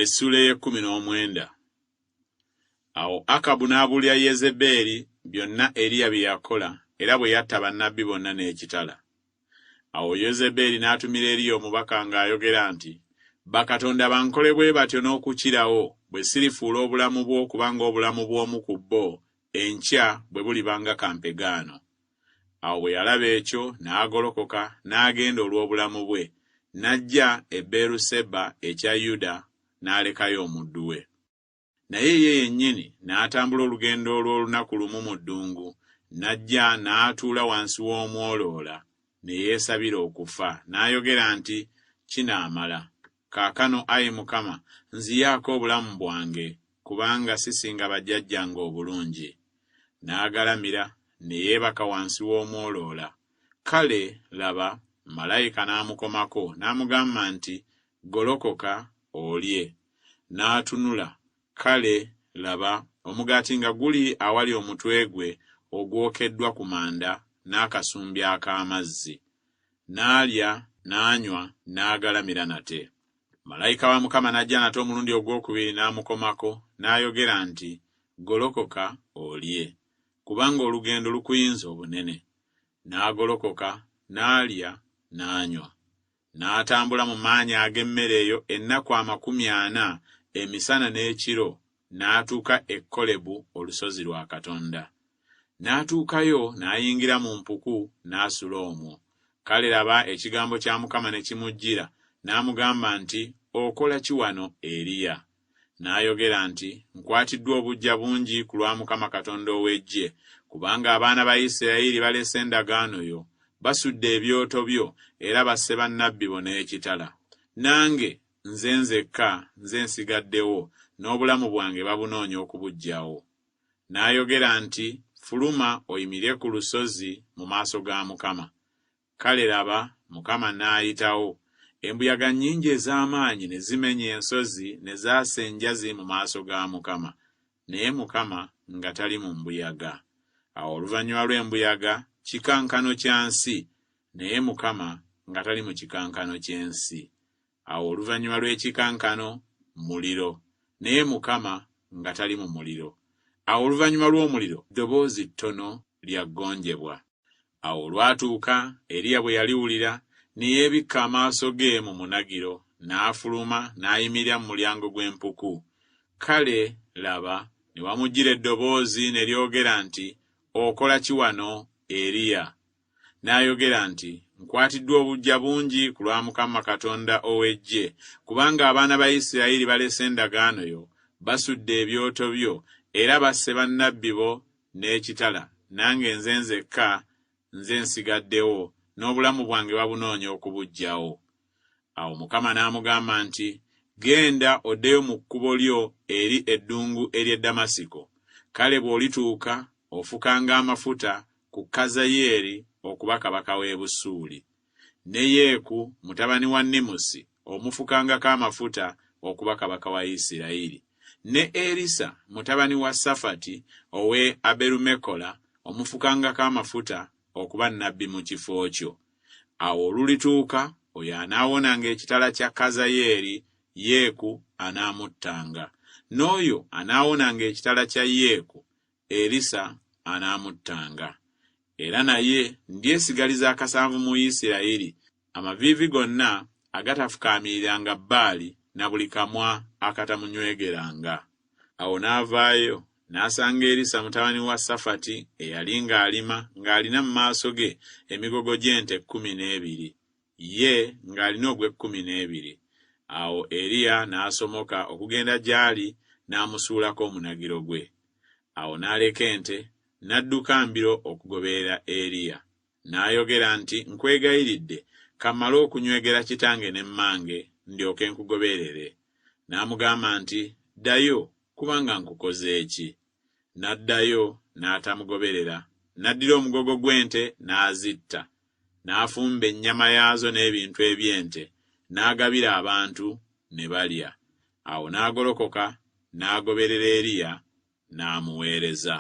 Essula y'ekkumi n'omwenda. Awo Akabu n'abuulira Yezeberi byonna Eriya bye yakola era bwe yatta bannabbi bonna n'ekitala. Awo Yezeberi n'atumira Eriya omubaka ng'ayogera nti, bakatonda bankole bwe batyo n'okukirawo bwe sirifuula obulamu bwo kubanga obulamu bw'omu ku bo enkya bwe bulibanga kampegaano. Awo bwe yalaba ekyo n'agolokoka n'agenda olw'obulamu bwe, n'ajja e Beeruseba ekya Yuda n'alekayo omuddu we. Naye ye yennyini n'atambula olugendo olw'olunaku lumu mu ddungu, n'ajja n'atuula wansi w'omwoloola ne yeesabira okufa, n'ayogera nti, kinaamala. Kaakano Ayi Mukama, nziyaako obulamu bwange, kubanga sisinga bajjajjange obulungi. N'agalamira ne yeebaka wansi w'omwoloola. Kale laba, malayika n'amukomako n'amugamba nti, golokoka olye. N'atunula, kale laba, omugaati nga guli awali omutwe gwe ogwokeddwa ku manda n'akasumbi ak'amazzi. N'alya n'anywa n'agalamira nate. Malayika wa Mukama n'ajja nate omulundi ogwokubiri n'amukomako n'ayogera nti, golokoka olye, kubanga olugendo lukuyinza obunene. N'agolokoka n'alya n'anywa. N'atambula mu maanyi ag'emmere eyo ennaku 40 emisana n'ekiro, n'atuuka e Kolebu olusozi lwa Katonda. N'atuukayo n'ayingira mu mpuku n'asula omwo. Kale laba ekigambo kya Mukama ne kimujjira, n'amugamba nti, okola ki wano Eriya? N'ayogera nti, nkwatiddwa obujja bungi ku lwa Mukama Katonda ow'eggye, kubanga abaana ba Isirayiri balese endagaano yo, basudde ebyoto byo era basse bannabbi bo n'ekitala. Nange nze nzekka nze nsigaddewo, n'obulamu bwange babunoonya okubuggyawo. N'ayogera nti, fuluma oyimire ku lusozi mu maaso ga Mukama. Kale laba, Mukama n'ayitawo. Embuyaga nnyingi ez'amaanyi ne zimenya ensozi ne zaasa enjazi mu maaso ga Mukama, naye Mukama nga tali mu mbuyaga. Awo oluvannyuma lw'embuyaga, kikankano kya nsi, naye Mukama nga tali mu kikankano ky'ensi. Awo oluvannyuma lw'ekikankano, muliro, naye Mukama nga tali mu muliro. Awo oluvannyuma lw'omuliro, ddoboozi ttono lyaggonjebwa. Awo lwatuuka, Eriya bwe yaliwulira, ne yeebikka amaaso ge mu munagiro, n'afuluma n'ayimirira mu mulyango gw'empuku. Kale laba, ne wamujjira eddoboozi ne lyogera nti, okola ki wano Eriya? N'ayogera nti, nkwatiddwa obujja bungi ku lwa Mukama Katonda ow'eggye, kubanga abaana ba Isirayiri balese endagaano yo, basudde ebyoto byo era basse bannabbi bo n'ekitala. Nange nze nzekka nze nsigaddewo, n'obulamu bwange babunoonya okubuggyawo. Awo Mukama n'amugamba nti, genda oddeyo mu kkubo lyo eri eddungu ery'e Damasiko. Kale bw'olituuka ofukanga amafuta ku Kazayeri okuba kabaka w'e Busuuli, ne Yeeku mutabani wa Nimusi omufukangako amafuta okuba kabaka wa Isirayiri, ne Erisa mutabani wa Safati ow'e Aberumekola omufukangako amafuta okuba nnabbi mu kifo kyo. Awo olulituuka, oyo anaawonanga ekitala kya Kazayeri, Yeeku anaamuttanga, n'oyo anaawonanga ekitala kya Yeeku, Erisa anaamuttanga. Era naye ndyesigaliza akasanvu mu Isirayiri, amaviivi gonna agatafukaamiriranga Baali na buli kamwa akatamunywegeranga. Awo n'avaayo n'asanga Erisa mutabani wa Safati eyali ng'alima ng'alina mu maaso ge emigogo gy'ente 12, ye ng'alina ogw'e12. Awo Eriya n'asomoka okugenda gy'ali n'amusuulako omunagiro gwe. Awo n'aleka ente n'adduka mbiro okugoberera Eriya. N'ayogera nti, nkwegayiridde, kammale okunywegera kitange ne mmange ndyoke nkugoberere. N'amugamba nti, ddayo, kubanga nkukoze eki? N'addayo n'atamugoberera. N'addira omugogo gw'ente n'azitta, n'afumba ennyama yaazo n'ebintu eby'ente, n'agabira abantu ne balya. Awo n'agolokoka n'agoberera Eriya n'amuweereza.